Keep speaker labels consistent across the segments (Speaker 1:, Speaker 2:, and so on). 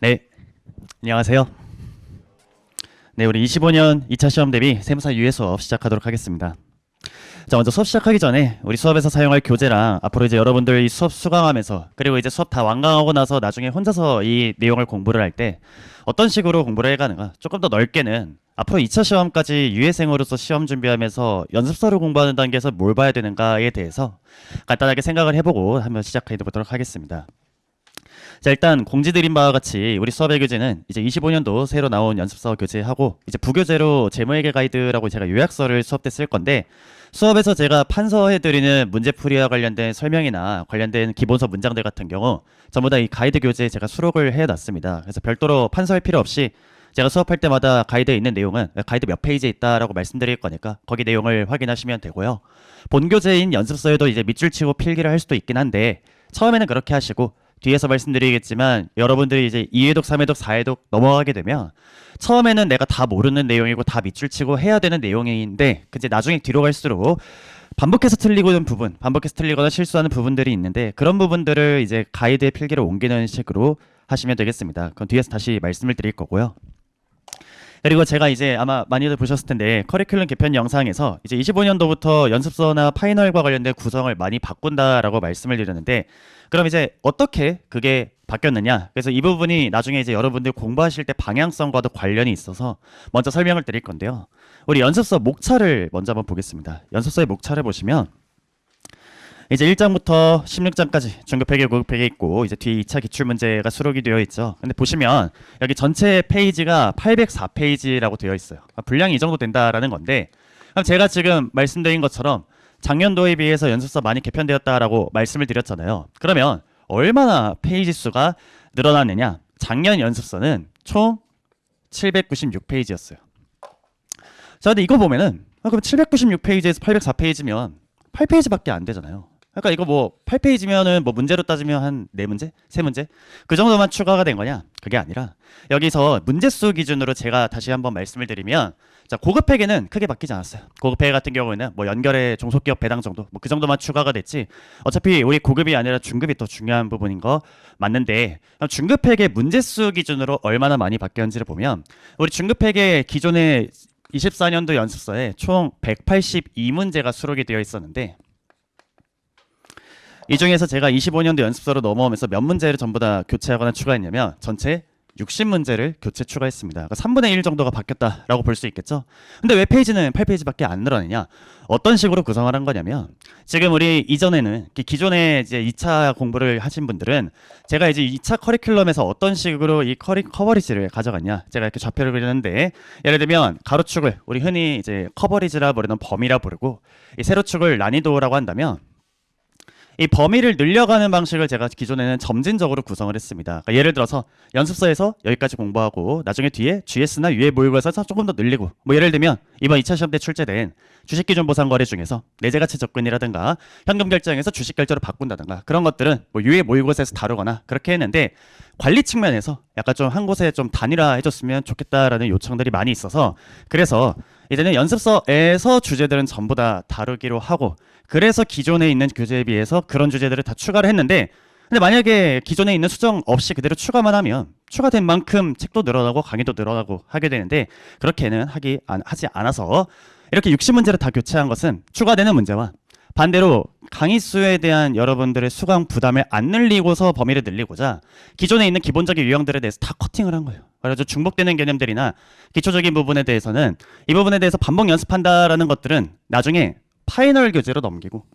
Speaker 1: 네, 안녕하세요. 네, 우리 25년 2차 시험 대비 세무사 유예 수업 시작하도록 하겠습니다. 자, 먼저 수업 시작하기 전에 우리 수업에서 사용할 교재랑 앞으로 이제 여러분들 이 수업 수강하면서 그리고 이제 수업 다 완강하고 나서 나중에 혼자서 이 내용을 공부를 할 때 어떤 식으로 공부를 해가는가 조금 더 넓게는 앞으로 2차 시험까지 유예생으로서 시험 준비하면서 연습서를 공부하는 단계에서 뭘 봐야 되는가에 대해서 간단하게 생각을 해보고 한번 시작해 보도록 하겠습니다. 자, 일단 공지드린 바와 같이 우리 수업의 교재는 이제 25년도 새로 나온 연습서 교재하고 이제 부교재로 재무회계 가이드라고 제가 요약서를 수업 때 쓸 건데, 수업에서 제가 판서해드리는 문제풀이와 관련된 설명이나 관련된 기본서 문장들 같은 경우 전부 다 이 가이드 교재에 제가 수록을 해놨습니다. 그래서 별도로 판서할 필요 없이 제가 수업할 때마다 가이드에 있는 내용은 가이드 몇 페이지에 있다라고 말씀드릴 거니까 거기 내용을 확인하시면 되고요. 본 교재인 연습서에도 이제 밑줄 치고 필기를 할 수도 있긴 한데 처음에는 그렇게 하시고 뒤에서 말씀드리겠지만 여러분들이 이제 2회독, 3회독, 4회독 넘어가게 되면 처음에는 내가 다 모르는 내용이고 다 밑줄 치고 해야 되는 내용인데 이제 나중에 뒤로 갈수록 반복해서 틀리고는 부분, 반복해서 틀리거나 실수하는 부분들이 있는데 그런 부분들을 이제 가이드의 필기를 옮기는 식으로 하시면 되겠습니다. 그럼 뒤에서 다시 말씀을 드릴 거고요. 그리고 제가 이제 아마 많이들 보셨을 텐데 커리큘럼 개편 영상에서 이제 25년도부터 연습서나 파이널과 관련된 구성을 많이 바꾼다라고 말씀을 드렸는데, 그럼 이제 어떻게 그게 바뀌었느냐, 그래서 이 부분이 나중에 이제 여러분들 공부하실 때 방향성과도 관련이 있어서 먼저 설명을 드릴 건데요. 우리 연습서 목차를 먼저 한번 보겠습니다. 연습서의 목차를 보시면 이제 1장부터 16장까지 중급회계, 고급회계 있고 이제 뒤에 2차 기출문제가 수록이 되어 있죠. 근데 보시면 여기 전체 페이지가 804페이지라고 되어 있어요. 분량이 이 정도 된다라는 건데, 그럼 제가 지금 말씀드린 것처럼 작년도에 비해서 연습서 많이 개편되었다라고 말씀을 드렸잖아요. 그러면 얼마나 페이지 수가 늘어났느냐? 작년 연습서는 총 796페이지였어요. 자, 근데 이거 보면은 그럼 796페이지에서 804페이지면 8페이지밖에 안 되잖아요. 그러니까 이거 뭐 8페이지면은 뭐 문제로 따지면 한 4문제? 3문제? 그 정도만 추가가 된 거냐? 그게 아니라 여기서 문제수 기준으로 제가 다시 한번 말씀을 드리면, 자, 고급회계는 크게 바뀌지 않았어요. 고급회계 같은 경우에는 뭐 연결의 종속기업 배당 정도 뭐 그 정도만 추가가 됐지, 어차피 우리 고급이 아니라 중급이 더 중요한 부분인 거 맞는데, 중급회계 문제수 기준으로 얼마나 많이 바뀌었는지를 보면 우리 중급회계 기존의 24년도 연습서에 총 182문제가 수록이 되어 있었는데, 이 중에서 제가 25년도 연습서로 넘어오면서 몇 문제를 전부 다 교체하거나 추가했냐면 전체 60문제를 교체 추가했습니다. 그러니까 3분의 1 정도가 바뀌었다라고 볼 수 있겠죠. 근데 왜 페이지는 8페이지밖에 안 늘어나냐? 어떤 식으로 구성을 한 거냐면, 지금 우리 이전에는 기존에 이제 2차 공부를 하신 분들은 제가 이제 2차 커리큘럼에서 어떤 식으로 이 커버리지를 가져갔냐, 제가 이렇게 좌표를 그리는데, 예를 들면 가로축을 우리 흔히 이제 커버리지라 부르는 범위라 부르고, 이 세로축을 난이도라고 한다면 이 범위를 늘려가는 방식을 제가 기존에는 점진적으로 구성을 했습니다. 그러니까 예를 들어서 연습서에서 여기까지 공부하고 나중에 뒤에 GS나 유예 모의고사에서 조금 더 늘리고, 뭐 예를 들면 이번 2차 시험 때 출제된 주식기준 보상거래 중에서 내재가치 접근이라든가 현금 결정에서 주식 결제로 바꾼다든가 그런 것들은 뭐 유예 모의고사에서 다루거나 그렇게 했는데, 관리 측면에서 약간 좀 한 곳에 좀 단일화해줬으면 좋겠다라는 요청들이 많이 있어서 그래서 이제는 연습서에서 주제들은 전부 다 다루기로 하고, 그래서 기존에 있는 교재에 비해서 그런 주제들을 다 추가를 했는데, 근데 만약에 기존에 있는 수정 없이 그대로 추가만 하면 추가된 만큼 책도 늘어나고 강의도 늘어나고 하게 되는데, 그렇게는 하지 않아서 이렇게 60문제를 다 교체한 것은 추가되는 문제와 반대로 강의 수에 대한 여러분들의 수강 부담을 안 늘리고서 범위를 늘리고자 기존에 있는 기본적인 유형들에 대해서 다 커팅을 한 거예요. 그래서 중복되는 개념들이나 기초적인 부분에 대해서는 이 부분에 대해서 반복 연습한다라는 것들은 나중에 파이널 교재로 넘기고,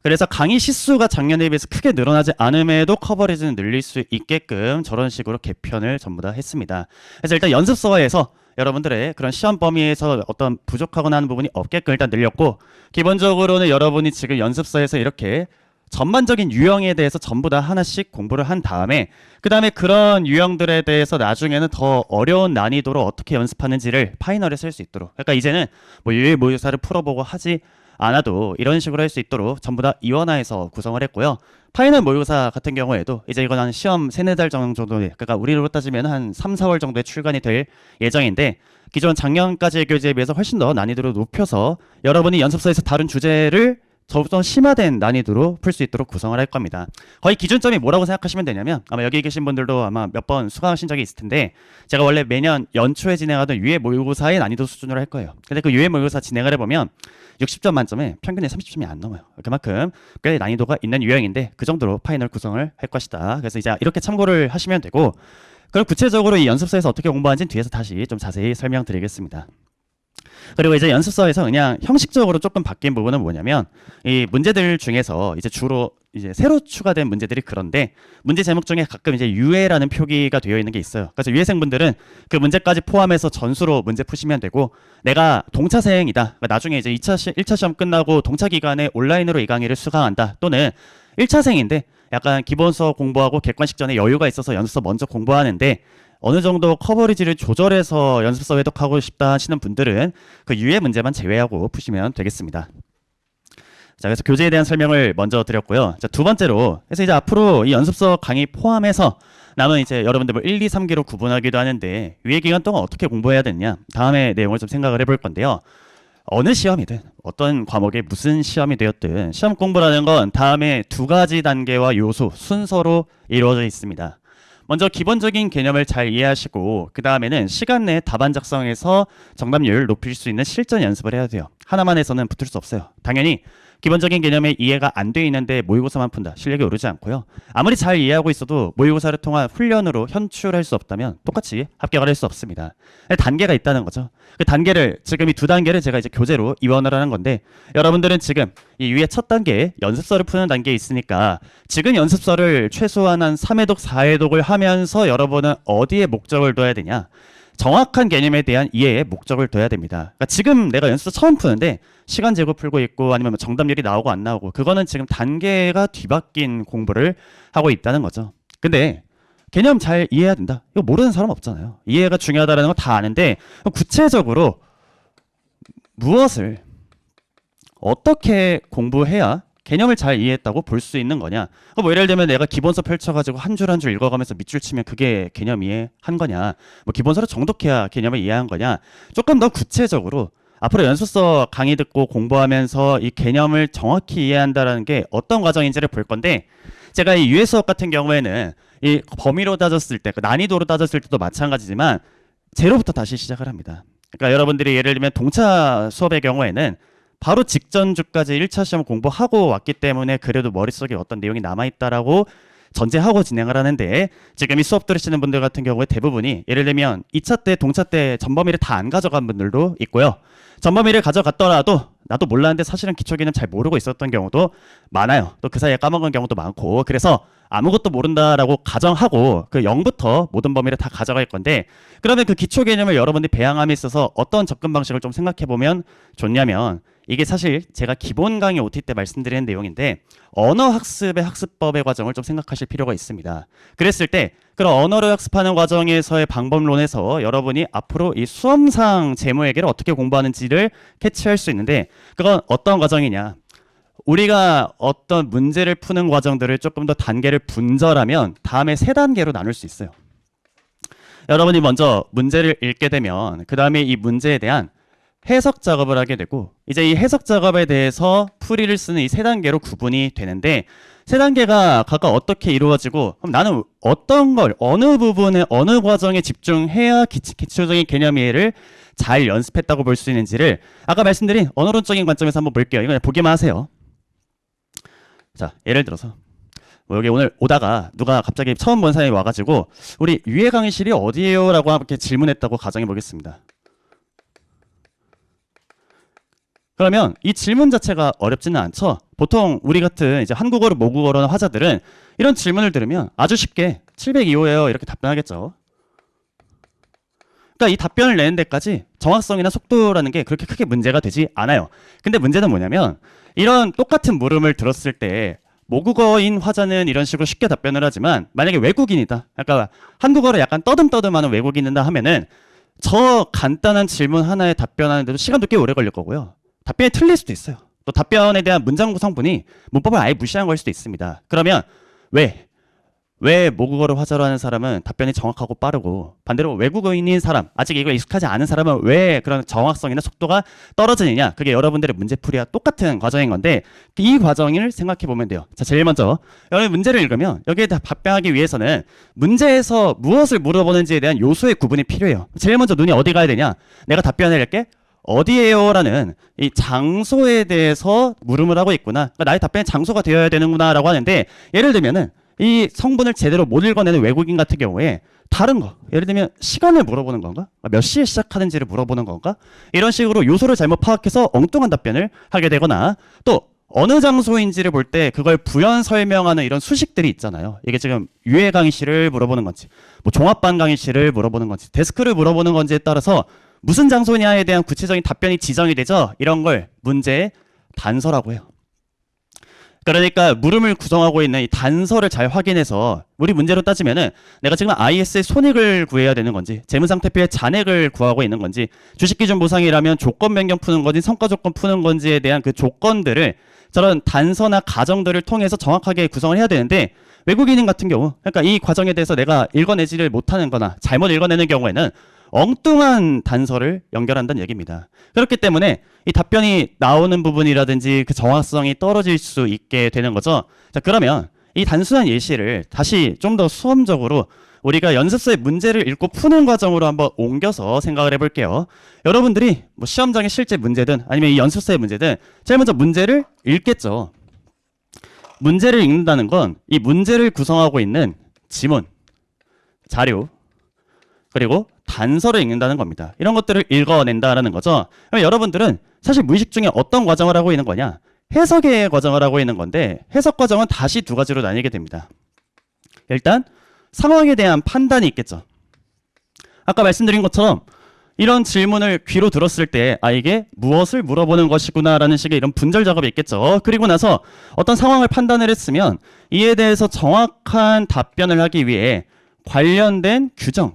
Speaker 1: 그래서 강의 시수가 작년에 비해서 크게 늘어나지 않음에도 커버리지는 늘릴 수 있게끔 저런 식으로 개편을 전부 다 했습니다. 그래서 일단 연습서에서 여러분들의 그런 시험 범위에서 어떤 부족하거나 하는 부분이 없게끔 일단 늘렸고, 기본적으로는 여러분이 지금 연습서에서 이렇게 전반적인 유형에 대해서 전부 다 하나씩 공부를 한 다음에 그 다음에 그런 유형들에 대해서 나중에는 더 어려운 난이도로 어떻게 연습하는지를 파이널에 쓸 수 있도록, 그러니까 이제는 뭐 유예 모의고사를 풀어보고 하지 않아도 이런 식으로 할 수 있도록 전부 다 이원화해서 구성을 했고요. 파이널 모의고사 같은 경우에도 이제 이건 한 시험 3-4달 정도, 그러니까 우리로 따지면 한 3-4월 정도에 출간이 될 예정인데, 기존 작년까지의 교재에 비해서 훨씬 더 난이도를 높여서 여러분이 연습서에서 다룬 주제를 좀 심화된 난이도로 풀 수 있도록 구성을 할 겁니다. 거의 기준점이 뭐라고 생각하시면 되냐면 아마 여기 계신 분들도 아마 몇 번 수강하신 적이 있을 텐데 제가 원래 매년 연초에 진행하던 유해 모의고사의 난이도 수준으로 할 거예요. 근데 그 유해 모의고사 진행을 해보면 60점 만점에 평균에 30점이 안 넘어요. 그만큼 꽤 난이도가 있는 유형인데 그 정도로 파이널 구성을 할 것이다. 그래서 이제 이렇게 참고를 하시면 되고 그럼 구체적으로 이 연습서에서 어떻게 공부하는지는 뒤에서 다시 좀 자세히 설명드리겠습니다. 그리고 이제 연습서에서 그냥 형식적으로 조금 바뀐 부분은 뭐냐면 이 문제들 중에서 이제 주로 이제 새로 추가된 문제들이 그런데 문제 제목 중에 가끔 이제 유해라는 표기가 되어 있는 게 있어요. 그래서 유해생분들은 그 문제까지 포함해서 전수로 문제 푸시면 되고 내가 동차생이다. 그러니까 나중에 이제 1차 시험 끝나고 동차 기간에 온라인으로 이 강의를 수강한다. 또는 1차생인데 약간 기본서 공부하고 객관식 전에 여유가 있어서 연습서 먼저 공부하는데 어느 정도 커버리지를 조절해서 연습서 회독하고 싶다 하시는 분들은 그 유해 문제만 제외하고 푸시면 되겠습니다. 자, 그래서 교재에 대한 설명을 먼저 드렸고요. 자, 두 번째로, 그래서 이제 앞으로 이 연습서 강의 포함해서 남은 이제 여러분들 뭐 1, 2, 3기로 구분하기도 하는데 유예 기간 동안 어떻게 공부해야 되느냐 다음에 내용을 좀 생각을 해볼 건데요. 어느 시험이든 어떤 과목에 무슨 시험이 되었든 시험 공부라는 건 다음에 두 가지 단계와 요소, 순서로 이루어져 있습니다. 먼저 기본적인 개념을 잘 이해하시고 그 다음에는 시간 내에 답안 작성해서 정답률을 높일 수 있는 실전 연습을 해야 돼요. 하나만 해서는 붙을 수 없어요. 당연히 기본적인 개념에 이해가 안 돼 있는데 모의고사만 푼다. 실력이 오르지 않고요. 아무리 잘 이해하고 있어도 모의고사를 통한 훈련으로 현출할 수 없다면 똑같이 합격을 할 수 없습니다. 단계가 있다는 거죠. 그 단계를 지금 이 두 단계를 제가 이제 교재로 이완을 하는 건데 여러분들은 지금 이 위에 첫 단계 연습서를 푸는 단계에 있으니까 지금 연습서를 최소한 한 3회독, 4회독을 하면서 여러분은 어디에 목적을 둬야 되냐? 정확한 개념에 대한 이해에 목적을 둬야 됩니다. 그러니까 지금 내가 연습서 처음 푸는데 시간 재고 풀고 있고 아니면 정답률이 나오고 안 나오고 그거는 지금 단계가 뒤바뀐 공부를 하고 있다는 거죠. 근데 개념 잘 이해해야 된다. 이거 모르는 사람 없잖아요. 이해가 중요하다는 거 다 아는데 구체적으로 무엇을 어떻게 공부해야 개념을 잘 이해했다고 볼 수 있는 거냐. 뭐 예를 들면 내가 기본서 펼쳐가지고 한 줄 한 줄 읽어가면서 밑줄 치면 그게 개념 이해한 거냐. 뭐 기본서를 정독해야 개념을 이해한 거냐. 조금 더 구체적으로 앞으로 연습서 강의 듣고 공부하면서 이 개념을 정확히 이해한다는 게 어떤 과정인지를 볼 건데 제가 이 유해 수업 같은 경우에는 이 범위로 따졌을 때, 그 난이도로 따졌을 때도 마찬가지지만 제로부터 다시 시작을 합니다. 그러니까 여러분들이 예를 들면 동차 수업의 경우에는 바로 직전 주까지 1차 시험 공부하고 왔기 때문에 그래도 머릿속에 어떤 내용이 남아있다라고 전제하고 진행을 하는데 지금 이 수업 들으시는 분들 같은 경우에 대부분이 예를 들면 2차 때 동차 때 전범위를 다 안 가져간 분들도 있고요. 전범위를 가져갔더라도 나도 몰랐는데 사실은 기초기는 잘 모르고 있었던 경우도 많아요. 또 그 사이에 까먹은 경우도 많고 그래서 아무것도 모른다라고 가정하고 그 0부터 모든 범위를 다 가져갈 건데 그러면 그 기초 개념을 여러분들이 배양함에 있어서 어떤 접근 방식을 좀 생각해 보면 좋냐면 이게 사실 제가 기본 강의 OT 때 말씀드리는 내용인데 언어 학습의 학습법의 과정을 좀 생각하실 필요가 있습니다. 그랬을 때 그런 언어를 학습하는 과정에서의 방법론에서 여러분이 앞으로 이 수험상 제모의계를 어떻게 공부하는지를 캐치할 수 있는데 그건 어떤 과정이냐. 우리가 어떤 문제를 푸는 과정들을 조금 더 단계를 분절하면 다음에 세 단계로 나눌 수 있어요. 여러분이 먼저 문제를 읽게 되면 그 다음에 이 문제에 대한 해석 작업을 하게 되고 이제 이 해석 작업에 대해서 풀이를 쓰는 이 세 단계로 구분이 되는데 세 단계가 각각 어떻게 이루어지고 그럼 나는 어떤 걸 어느 부분에 어느 과정에 집중해야 기초적인 개념 이해를 잘 연습했다고 볼 수 있는지를 아까 말씀드린 언어론적인 관점에서 한번 볼게요. 이거 보기만 하세요. 자, 예를 들어서 뭐 여기 오늘 오다가 누가 갑자기 처음 본 사람이 와가지고 우리 유해 강의실이 어디예요? 라고 이렇게 질문했다고 가정해 보겠습니다. 그러면 이 질문 자체가 어렵지는 않죠. 보통 우리 같은 이제 한국어로 모국어로 하는 화자들은 이런 질문을 들으면 아주 쉽게 702호예요 이렇게 답변하겠죠. 그러니까 이 답변을 내는 데까지 정확성이나 속도라는 게 그렇게 크게 문제가 되지 않아요. 근데 문제는 뭐냐면 이런 똑같은 물음을 들었을 때 모국어인 화자는 이런 식으로 쉽게 답변을 하지만 만약에 외국인이다. 그러니까 한국어를 약간 떠듬떠듬하는 외국인이다 하면은 저 간단한 질문 하나에 답변하는데도 시간도 꽤 오래 걸릴 거고요. 답변이 틀릴 수도 있어요. 또 답변에 대한 문장 구성분이 문법을 아예 무시한 걸 수도 있습니다. 그러면 왜 모국어를 화자로 하는 사람은 답변이 정확하고 빠르고 반대로 외국어인인 사람, 아직 이걸 익숙하지 않은 사람은 왜 그런 정확성이나 속도가 떨어지느냐? 그게 여러분들의 문제풀이와 똑같은 과정인 건데 이 과정을 생각해 보면 돼요. 자, 제일 먼저 여러분 문제를 읽으면 여기에 답변하기 위해서는 문제에서 무엇을 물어보는지에 대한 요소의 구분이 필요해요. 제일 먼저 눈이 어디 가야 되냐? 내가 답변을 할게. 어디에요? 라는 이 장소에 대해서 물음을 하고 있구나. 그러니까 나의 답변이 장소가 되어야 되는구나 라고 하는데 예를 들면은 이 성분을 제대로 못 읽어내는 외국인 같은 경우에 다른 거 예를 들면 시간을 물어보는 건가? 몇 시에 시작하는지를 물어보는 건가? 이런 식으로 요소를 잘못 파악해서 엉뚱한 답변을 하게 되거나 또 어느 장소인지를 볼 때 그걸 부연 설명하는 이런 수식들이 있잖아요. 이게 지금 유해 강의실을 물어보는 건지 뭐 종합반 강의실을 물어보는 건지 데스크를 물어보는 건지에 따라서 무슨 장소냐에 대한 구체적인 답변이 지정이 되죠. 이런 걸 문제의 단서라고 해요. 그러니까 물음을 구성하고 있는 이 단서를 잘 확인해서 우리 문제로 따지면은 내가 지금 IS의 손익을 구해야 되는 건지 재무상태표의 잔액을 구하고 있는 건지 주식기준 보상이라면 조건 변경 푸는 건지 성과 조건 푸는 건지에 대한 그 조건들을 저런 단서나 가정들을 통해서 정확하게 구성을 해야 되는데 외국인인 같은 경우 그러니까 이 과정에 대해서 내가 읽어내지를 못하는 거나 잘못 읽어내는 경우에는 엉뚱한 단서를 연결한다는 얘기입니다. 그렇기 때문에 이 답변이 나오는 부분이라든지 그 정확성이 떨어질 수 있게 되는 거죠. 자, 그러면 이 단순한 예시를 다시 좀 더 수험적으로 우리가 연습서의 문제를 읽고 푸는 과정으로 한번 옮겨서 생각을 해볼게요. 여러분들이 뭐 시험장의 실제 문제든 아니면 이 연습서의 문제든 제일 먼저 문제를 읽겠죠. 문제를 읽는다는 건 이 문제를 구성하고 있는 지문, 자료, 그리고 단서를 읽는다는 겁니다. 이런 것들을 읽어낸다라는 거죠. 그럼 여러분들은 사실 무의식 중에 어떤 과정을 하고 있는 거냐? 해석의 과정을 하고 있는 건데 해석 과정은 다시 두 가지로 나뉘게 됩니다. 일단 상황에 대한 판단이 있겠죠. 아까 말씀드린 것처럼 이런 질문을 귀로 들었을 때 아 이게 무엇을 물어보는 것이구나 라는 식의 이런 분절 작업이 있겠죠. 그리고 나서 어떤 상황을 판단을 했으면 이에 대해서 정확한 답변을 하기 위해 관련된 규정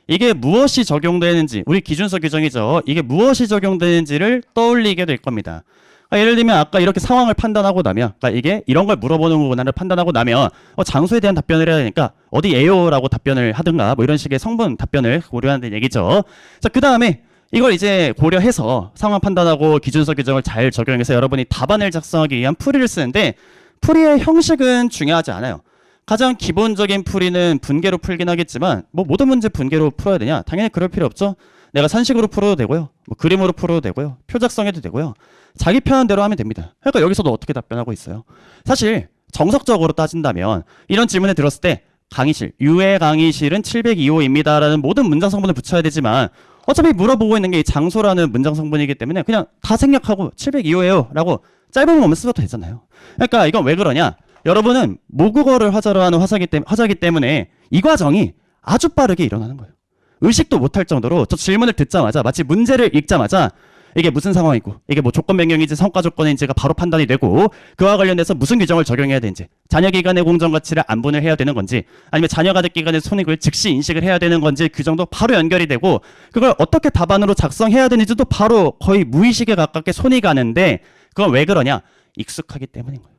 Speaker 1: 이게 무엇이 적용되는지 우리 기준서 규정이죠. 이게 무엇이 적용되는지를 떠올리게 될 겁니다. 그러니까 예를 들면 아까 이렇게 상황을 판단하고 나면 그러니까 이게 이런 걸 물어보는 거구나를 판단하고 나면 장소에 대한 답변을 해야 되니까 어디에요? 라고 답변을 하든가 뭐 이런 식의 성분 답변을 고려하는 얘기죠. 자, 그 다음에 이걸 이제 고려해서 상황 판단하고 기준서 규정을 잘 적용해서 여러분이 답안을 작성하기 위한 풀이를 쓰는데 풀이의 형식은 중요하지 않아요. 가장 기본적인 풀이는 분계로 풀긴 하겠지만 뭐 모든 문제 분계로 풀어야 되냐? 당연히 그럴 필요 없죠. 내가 산식으로 풀어도 되고요. 뭐 그림으로 풀어도 되고요. 표 작성해도 되고요. 자기 편한 대로 하면 됩니다. 그러니까 여기서도 어떻게 답변하고 있어요. 사실 정석적으로 따진다면 이런 질문을 들었을 때 강의실, 유해 강의실은 702호입니다 라는 모든 문장 성분을 붙여야 되지만 어차피 물어보고 있는 게 이 장소라는 문장 성분이기 때문에 그냥 다 생략하고 702호예요 라고 짧은 것만 써도 되잖아요. 그러니까 이건 왜 그러냐? 여러분은 모국어를 화자로 하는 화자기 때문에 이 과정이 아주 빠르게 일어나는 거예요. 의식도 못할 정도로 저 질문을 듣자마자 마치 문제를 읽자마자 이게 무슨 상황이고 이게 뭐 조건 변경인지 성과 조건인지가 바로 판단이 되고 그와 관련해서 무슨 규정을 적용해야 되는지 자녀기관의 공정가치를 안분을 해야 되는 건지 아니면 자녀가족기관의 손익을 즉시 인식을 해야 되는 건지 규정도 바로 연결이 되고 그걸 어떻게 답안으로 작성해야 되는지도 바로 거의 무의식에 가깝게 손이 가는데 그건 왜 그러냐? 익숙하기 때문인 거예요.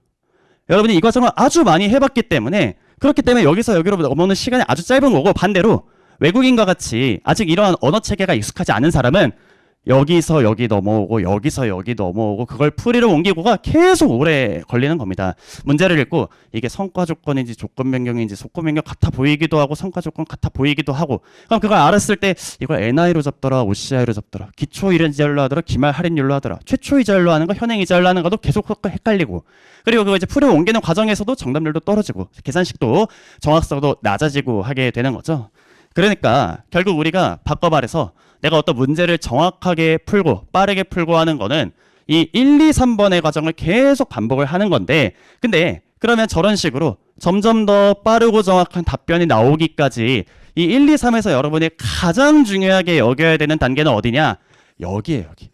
Speaker 1: 여러분이 이 과정을 아주 많이 해봤기 때문에 그렇기 때문에 여기서 여기로 넘어오는 시간이 아주 짧은 거고 반대로 외국인과 같이 아직 이러한 언어 체계가 익숙하지 않은 사람은 여기서 여기 넘어오고 여기서 여기 넘어오고 그걸 풀이로 옮기고가 계속 오래 걸리는 겁니다. 문제를 읽고 이게 성과 조건인지 조건 변경인지 조건 변경 같아 보이기도 하고 성과 조건 같아 보이기도 하고 그럼 그걸 알았을 때 이걸 NI로 잡더라 OCI로 잡더라 기초 이자율로 하더라 기말 할인율로 하더라 최초 이자율로 하는 거 현행 이자율로 하는 것도 계속 헷갈리고 그리고 그거 이제 풀이로 옮기는 과정에서도 정답률도 떨어지고 계산식도 정확성도 낮아지고 하게 되는 거죠. 그러니까 결국 우리가 바꿔 말해서 내가 어떤 문제를 정확하게 풀고 빠르게 풀고 하는 거는 이 1, 2, 3번의 과정을 계속 반복을 하는 건데 근데 그러면 저런 식으로 점점 더 빠르고 정확한 답변이 나오기까지 이 1, 2, 3에서 여러분이 가장 중요하게 여겨야 되는 단계는 어디냐? 여기에요. 여기.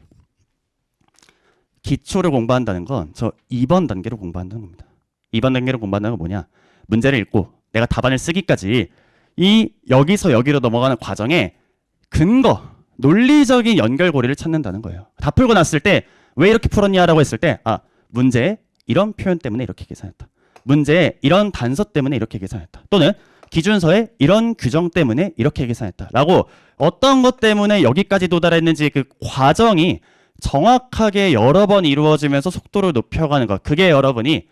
Speaker 1: 기초를 공부한다는 건 저 2번 단계로 공부한다는 겁니다. 2번 단계로 공부한다는 건 뭐냐? 문제를 읽고 내가 답안을 쓰기까지 이 여기서 여기로 넘어가는 과정에 근거 논리적인 연결고리를 찾는다는 거예요. 다 풀고 났을 때 왜 이렇게 풀었냐라고 했을 때 문제 이런 표현 때문에 이렇게 계산했다. 문제에 이런 단서 때문에 이렇게 계산했다. 또는 기준서에 이런 규정 때문에 이렇게 계산했다. 라고 어떤 것 때문에 여기까지 도달했는지 그 과정이 정확하게 여러 번 이루어지면서 속도를 높여가는 것. 그게 여러분이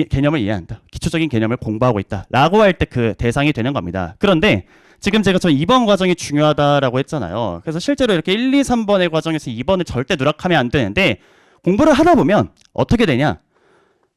Speaker 1: 개념을 이해한다. 기초적인 개념을 공부하고 있다. 라고 할 때 그 대상이 되는 겁니다. 그런데 지금 제가 저 2번 과정이 중요하다라고 했잖아요. 그래서 실제로 이렇게 1, 2, 3번의 과정에서 2번을 절대 누락하면 안 되는데 공부를 하다 보면 어떻게 되냐?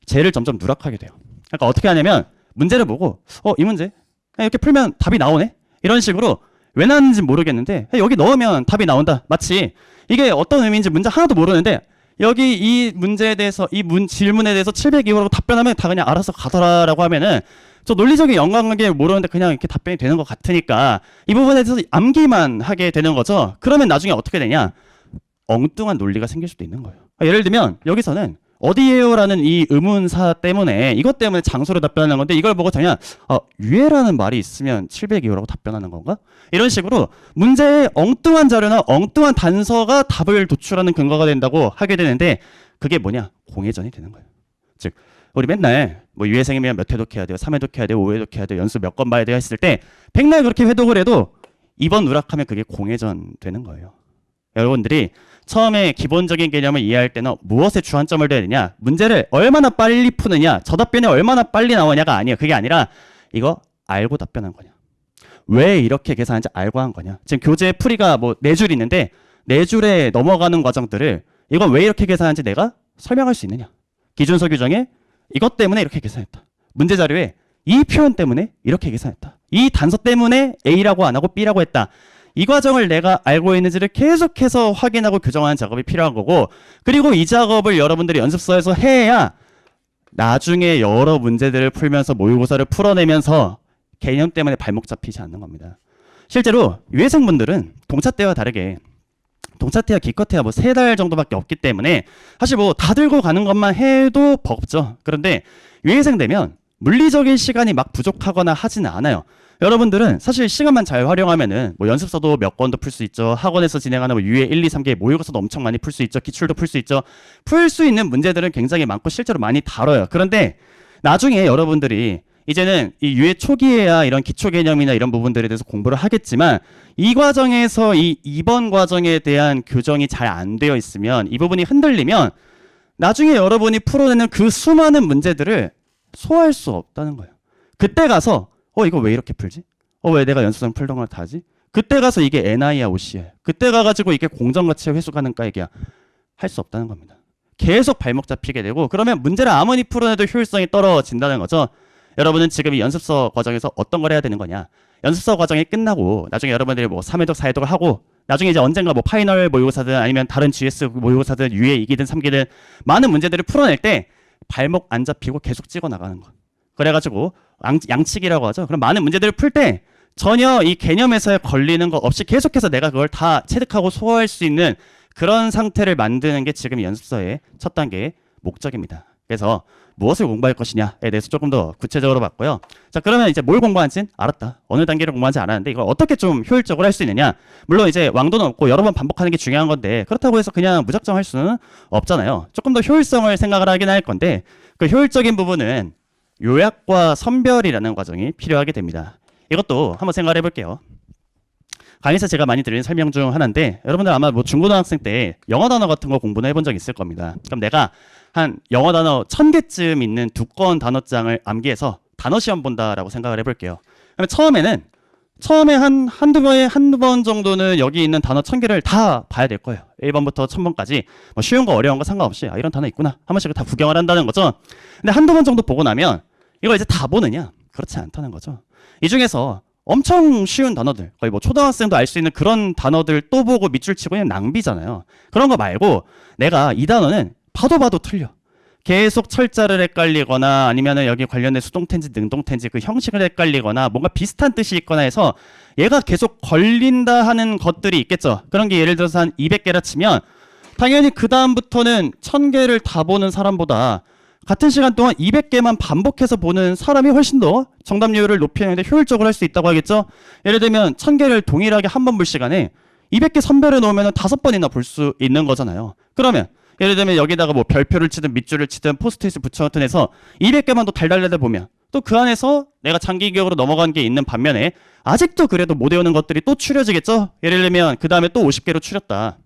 Speaker 1: 쟤를 점점 누락하게 돼요. 그러니까 어떻게 하냐면 문제를 보고 이 문제 이렇게 풀면 답이 나오네? 이런 식으로 왜 나왔는지 모르겠는데 여기 넣으면 답이 나온다. 마치 이게 어떤 의미인지 문제 하나도 모르는데 여기 이 문제에 대해서 질문에 대해서 702호라고 답변하면 다 그냥 알아서 가더라라고 하면은 저 논리적인 연관관계 모르는데 그냥 이렇게 답변이 되는 것 같으니까 이 부분에 대해서 암기만 하게 되는 거죠. 그러면 나중에 어떻게 되냐? 엉뚱한 논리가 생길 수도 있는 거예요. 예를 들면 여기서는 어디에요라는 이 의문사 때문에 이것 때문에 장소를 답변하는 건데 이걸 보고 그냥 유해라는 말이 있으면 702호라고 답변하는 건가? 이런 식으로 문제에 엉뚱한 자료나 엉뚱한 단서가 답을 도출하는 근거가 된다고 하게 되는데 그게 뭐냐? 공회전이 되는 거예요. 즉 우리 맨날 뭐 유해생이면 몇 회독 해야 돼요, 3회독 해야 돼요, 5회독 해야 돼요, 연수 몇 건 봐야 돼요 했을 때 백날 그렇게 회독을 해도 2번 누락하면 그게 공회전 되는 거예요. 여러분들이 처음에 기본적인 개념을 이해할 때는 무엇에 주안점을 둬야 되냐? 문제를 얼마나 빨리 푸느냐? 저 답변이 얼마나 빨리 나오냐가 아니에요. 그게 아니라 이거 알고 답변한 거냐? 왜 이렇게 계산하는지 알고 한 거냐? 지금 교재 풀이가 뭐 4줄 있는데 4줄에 넘어가는 과정들을 이건 왜 이렇게 계산하는지 내가 설명할 수 있느냐? 기준서 규정에 이것 때문에 이렇게 계산했다. 문제 자료에 이 표현 때문에 이렇게 계산했다. 이 단서 때문에 A라고 안 하고 B라고 했다. 이 과정을 내가 알고 있는지를 계속해서 확인하고 교정하는 작업이 필요한 거고 그리고 이 작업을 여러분들이 연습서에서 해야 나중에 여러 문제들을 풀면서 모의고사를 풀어내면서 개념 때문에 발목 잡히지 않는 겁니다. 실제로 유해생분들은 동차 때와 다르게 동차 때와 기껏해야 뭐 3달 정도밖에 없기 때문에 사실 뭐 다 들고 가는 것만 해도 버겁죠. 그런데 유해생 되면 물리적인 시간이 막 부족하거나 하지는 않아요. 여러분들은 사실 시간만 잘 활용하면은 뭐 연습서도 몇 권도 풀 수 있죠. 학원에서 진행하는 뭐 유해 1, 2, 3개 모의고사도 엄청 많이 풀 수 있죠. 기출도 풀 수 있죠. 풀 수 있는 문제들은 굉장히 많고 실제로 많이 다뤄요. 그런데 나중에 여러분들이 이제는 이 유해 초기에야 이런 기초 개념이나 이런 부분들에 대해서 공부를 하겠지만 이 과정에서 이 2번 과정에 대한 교정이 잘 안 되어 있으면 이 부분이 흔들리면 나중에 여러분이 풀어내는 그 수많은 문제들을 소화할 수 없다는 거예요. 그때 가서 이거 왜 이렇게 풀지? 왜 내가 연습생 풀던 걸 다 하지? 그때 가서 이게 NI야 OC야. 그때 가가지고 이게 공정가치의 회수가능가 얘기야. 할 수 없다는 겁니다. 계속 발목 잡히게 되고 그러면 문제를 아무리 풀어내도 효율성이 떨어진다는 거죠. 여러분은 지금 이 연습서 과정에서 어떤 걸 해야 되는 거냐? 연습서 과정이 끝나고 나중에 여러분들이 뭐 3회독, 4회독을 하고 나중에 이제 언젠가 뭐 파이널 모의고사든 아니면 다른 GS 모의고사든 유해 2기든 3기든 많은 문제들을 풀어낼 때 발목 안 잡히고 계속 찍어 나가는 거. 그래가지고 양측이라고 하죠. 그럼 많은 문제들을 풀 때 전혀 이 개념에서 걸리는 거 없이 계속해서 내가 그걸 다 체득하고 소화할 수 있는 그런 상태를 만드는 게 지금 연습서의 첫 단계의 목적입니다. 그래서 무엇을 공부할 것이냐에 대해서 조금 더 구체적으로 봤고요. 자, 그러면 이제 뭘 공부하는지는 알았다. 어느 단계를 공부하는지 알았는데 이걸 어떻게 좀 효율적으로 할 수 있느냐. 물론 이제 왕도는 없고 여러 번 반복하는 게 중요한 건데 그렇다고 해서 그냥 무작정 할 수는 없잖아요. 조금 더 효율성을 생각을 하긴 할 건데 그 효율적인 부분은 요약과 선별이라는 과정이 필요하게 됩니다. 이것도 한번 생각을 해볼게요. 강의에서 제가 많이 드리는 설명 중 하나인데 여러분들 아마 뭐 중고등학생 때 영어 단어 같은 거 공부는 해본 적 있을 겁니다. 그럼 내가 한 영어 단어 1000개쯤 있는 두꺼운 단어장을 암기해서 단어 시험 본다라고 생각을 해볼게요. 그럼 처음에 한두 번 정도는 여기 있는 단어 1000개를 다 봐야 될 거예요. 1번부터 1000번까지 뭐 쉬운 거 어려운 거 상관없이 이런 단어 있구나 한 번씩 다 구경을 한다는 거죠. 근데 한두 번 정도 보고 나면 이걸 이제 다 보느냐? 그렇지 않다는 거죠. 이 중에서 엄청 쉬운 단어들, 거의 뭐 초등학생도 알 수 있는 그런 단어들 또 보고 밑줄 치고 그냥 낭비잖아요. 그런 거 말고 내가 이 단어는 봐도 틀려. 계속 철자를 헷갈리거나 아니면은 여기 관련된 수동태인지 능동태인지 그 형식을 헷갈리거나 뭔가 비슷한 뜻이 있거나 해서 얘가 계속 걸린다 하는 것들이 있겠죠. 그런 게 예를 들어서 한 200개라 치면 당연히 그 다음부터는 1000개를 다 보는 사람보다 같은 시간 동안 200개만 반복해서 보는 사람이 훨씬 더 정답률을 높이는데 효율적으로 할 수 있다고 하겠죠. 예를 들면 1000개를 동일하게 한 번 볼 시간에 200개 선별해 놓으면 5번이나 볼 수 있는 거잖아요. 그러면 예를 들면 여기다가 뭐 별표를 치든 밑줄을 치든 포스트잇을 붙여놓든 해서 200개만 더 달달달달 보면 또 그 안에서 내가 장기 기억으로 넘어간 게 있는 반면에 아직도 그래도 못 외우는 것들이 또 추려지겠죠. 예를 들면 그 다음에 또 50개로 추렸다.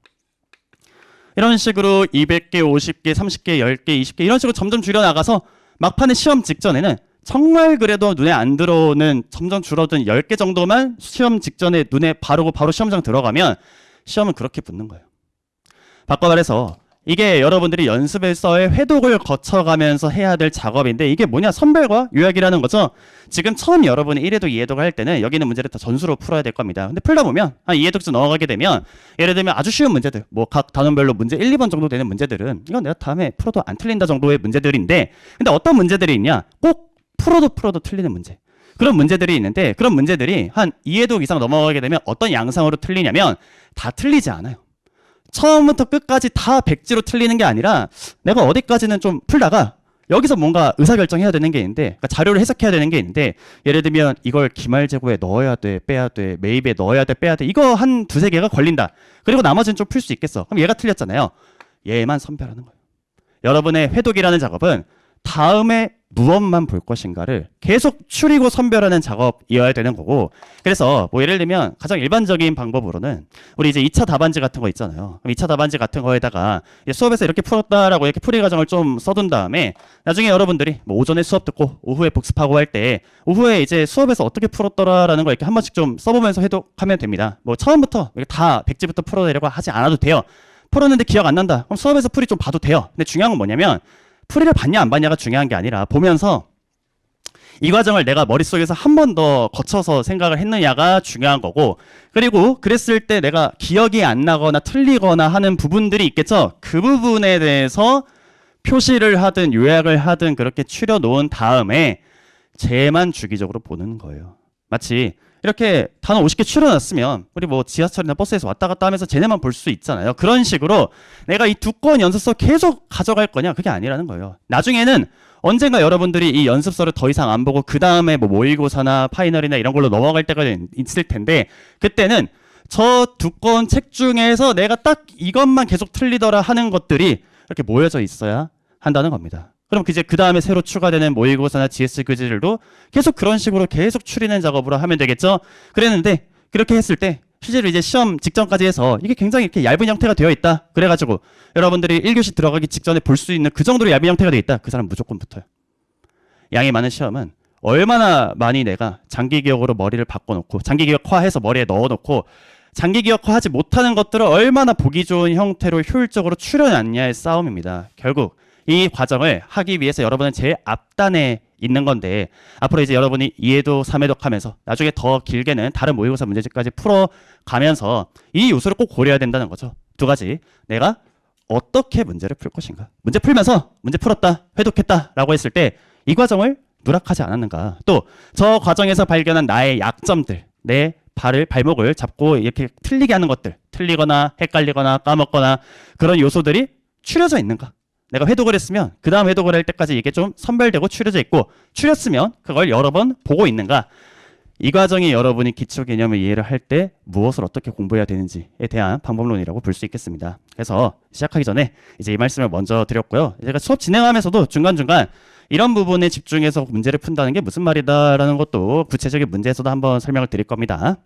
Speaker 1: 이런 식으로 200개, 50개, 30개, 10개, 20개 이런 식으로 점점 줄여나가서 막판에 시험 직전에는 정말 그래도 눈에 안 들어오는 점점 줄어든 10개 정도만 시험 직전에 눈에 바르고 바로 시험장 들어가면 시험은 그렇게 붙는 거예요. 바꿔 말해서 이게 여러분들이 연습에서의 회독을 거쳐가면서 해야 될 작업인데 이게 뭐냐? 선별과 요약이라는 거죠. 지금 처음 여러분이 1회독, 2회독을 할 때는 여기 있는 문제를 다 전수로 풀어야 될 겁니다. 근데 풀다 보면 한 2회독쯤 넘어가게 되면 예를 들면 아주 쉬운 문제들 뭐 각 단원별로 문제 1, 2번 정도 되는 문제들은 이건 내가 다음에 풀어도 안 틀린다 정도의 문제들인데 근데 어떤 문제들이 있냐? 꼭 풀어도 틀리는 문제. 그런 문제들이 있는데 그런 문제들이 한 2회독 이상 넘어가게 되면 어떤 양상으로 틀리냐면 다 틀리지 않아요. 처음부터 끝까지 다 백지로 틀리는 게 아니라 내가 어디까지는 좀 풀다가 여기서 뭔가 의사결정해야 되는 게 있는데 그러니까 자료를 해석해야 되는 게 있는데 예를 들면 이걸 기말재고에 넣어야 돼 빼야 돼 매입에 넣어야 돼 빼야 돼 이거 한 두세 개가 걸린다. 그리고 나머지는 좀 풀 수 있겠어. 그럼 얘가 틀렸잖아요. 얘만 선별하는 거예요. 여러분의 회독이라는 작업은 다음에 무엇만 볼 것인가를 계속 추리고 선별하는 작업이어야 되는 거고 그래서 뭐 예를 들면 가장 일반적인 방법으로는 우리 이제 2차 답안지 같은 거 있잖아요. 2차 답안지 같은 거에다가 수업에서 이렇게 풀었다라고 이렇게 풀이 과정을 좀 써둔 다음에 나중에 여러분들이 뭐 오전에 수업 듣고 오후에 복습하고 할 때 오후에 이제 수업에서 어떻게 풀었더라라는 거 이렇게 한 번씩 좀 써보면서 해독하면 됩니다. 뭐 처음부터 이렇게 다 백지부터 풀어내려고 하지 않아도 돼요. 풀었는데 기억 안 난다. 그럼 수업에서 풀이 좀 봐도 돼요. 근데 중요한 건 뭐냐면 풀이를 봤냐 안 봤냐가 중요한 게 아니라 보면서 이 과정을 내가 머릿속에서 한 번 더 거쳐서 생각을 했느냐가 중요한 거고 그리고 그랬을 때 내가 기억이 안 나거나 틀리거나 하는 부분들이 있겠죠. 그 부분에 대해서 표시를 하든 요약을 하든 그렇게 추려 놓은 다음에 쟤만 주기적으로 보는 거예요. 마치 이렇게 단어 50개 추려놨으면 우리 뭐 지하철이나 버스에서 왔다 갔다 하면서 쟤네만 볼 수 있잖아요. 그런 식으로 내가 이 두꺼운 연습서 계속 가져갈 거냐? 그게 아니라는 거예요. 나중에는 언젠가 여러분들이 이 연습서를 더 이상 안 보고 그 다음에 뭐 모의고사나 파이널이나 이런 걸로 넘어갈 때가 있을 텐데 그때는 저 두꺼운 책 중에서 내가 딱 이것만 계속 틀리더라 하는 것들이 이렇게 모여져 있어야 한다는 겁니다. 그럼 이제 그 다음에 새로 추가되는 모의고사나 GS 퀴즈들도 계속 그런 식으로 계속 추리는 작업으로 하면 되겠죠. 그랬는데 그렇게 했을 때 실제로 이제 시험 직전까지 해서 이게 굉장히 이렇게 얇은 형태가 되어 있다. 그래가지고 여러분들이 1교시 들어가기 직전에 볼 수 있는 그 정도로 얇은 형태가 되어 있다. 그 사람 무조건 붙어요. 양이 많은 시험은 얼마나 많이 내가 장기 기억으로 머리를 바꿔놓고 장기 기억화해서 머리에 넣어놓고 장기 기억화하지 못하는 것들을 얼마나 보기 좋은 형태로 효율적으로 추려놨냐의 싸움입니다. 결국 이 과정을 하기 위해서 여러분은 제일 앞단에 있는 건데 앞으로 이제 여러분이 2회독, 3회독 하면서 나중에 더 길게는 다른 모의고사 문제집까지 풀어가면서 이 요소를 꼭 고려해야 된다는 거죠. 두 가지. 내가 어떻게 문제를 풀 것인가. 문제 풀면서 문제 풀었다, 회독했다 라고 했을 때 이 과정을 누락하지 않았는가. 또 저 과정에서 발견한 나의 약점들, 내 발목을 잡고 이렇게 틀리게 하는 것들, 틀리거나 헷갈리거나 까먹거나 그런 요소들이 추려져 있는가. 내가 회독을 했으면 그 다음 회독을 할 때까지 이게 좀 선별되고 추려져 있고 추렸으면 그걸 여러 번 보고 있는가. 이 과정이 여러분이 기초 개념을 이해를 할 때 무엇을 어떻게 공부해야 되는지에 대한 방법론이라고 볼 수 있겠습니다. 그래서 시작하기 전에 이제 이 말씀을 먼저 드렸고요. 제가 수업 진행하면서도 중간중간 이런 부분에 집중해서 문제를 푼다는 게 무슨 말이다라는 것도 구체적인 문제에서도 한번 설명을 드릴 겁니다.